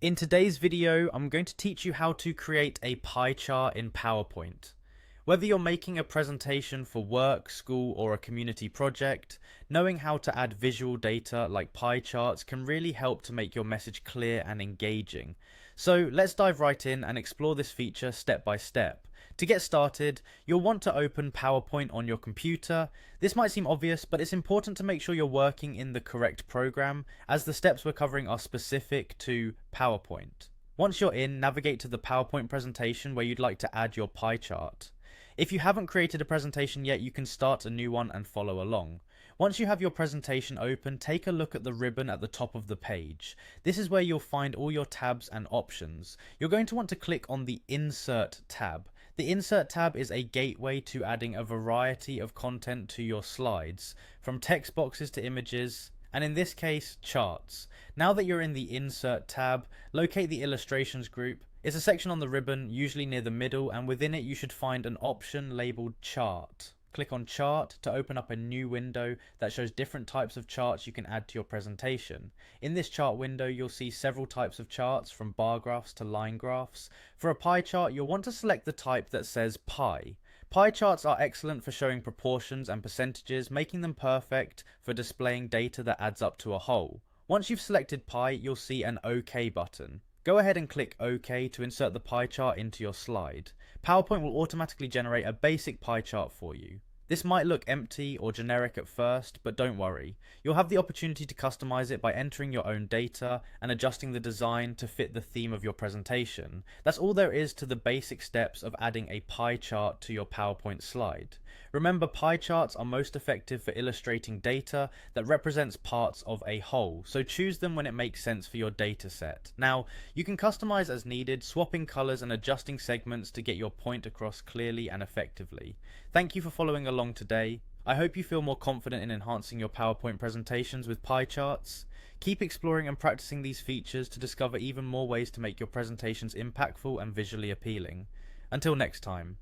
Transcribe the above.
In today's video, I'm going to teach you how to create a pie chart in PowerPoint. Whether you're making a presentation for work, school, or a community project, knowing how to add visual data like pie charts can really help to make your message clear and engaging. So let's dive right in and explore this feature step by step. To get started, you'll want to open PowerPoint on your computer. This might seem obvious, but it's important to make sure you're working in the correct program, as the steps we're covering are specific to PowerPoint. Once you're in, navigate to the PowerPoint presentation where you'd like to add your pie chart. If you haven't created a presentation yet, you can start a new one and follow along. Once you have your presentation open, take a look at the ribbon at the top of the page. This is where you'll find all your tabs and options. You're going to want to click on the Insert tab. The Insert tab is a gateway to adding a variety of content to your slides, from text boxes to images, and in this case, charts. Now that you're in the Insert tab, locate the Illustrations group. It's a section on the ribbon, usually near the middle, and within it you should find an option labeled Chart. Click on Chart to open up a new window that shows different types of charts you can add to your presentation. In this chart window, you'll see several types of charts, from bar graphs to line graphs. For a pie chart, you'll want to select the type that says pie. Pie charts are excellent for showing proportions and percentages, making them perfect for displaying data that adds up to a whole. Once you've selected pie, you'll see an OK button. Go ahead and click OK to insert the pie chart into your slide. PowerPoint will automatically generate a basic pie chart for you. This might look empty or generic at first, but don't worry. You'll have the opportunity to customize it by entering your own data and adjusting the design to fit the theme of your presentation. That's all there is to the basic steps of adding a pie chart to your PowerPoint slide. Remember, pie charts are most effective for illustrating data that represents parts of a whole, so choose them when it makes sense for your data set. Now, you can customize as needed, swapping colors and adjusting segments to get your point across clearly and effectively. Thank you for following along today. I hope you feel more confident in enhancing your PowerPoint presentations with pie charts. Keep exploring and practicing these features to discover even more ways to make your presentations impactful and visually appealing. Until next time.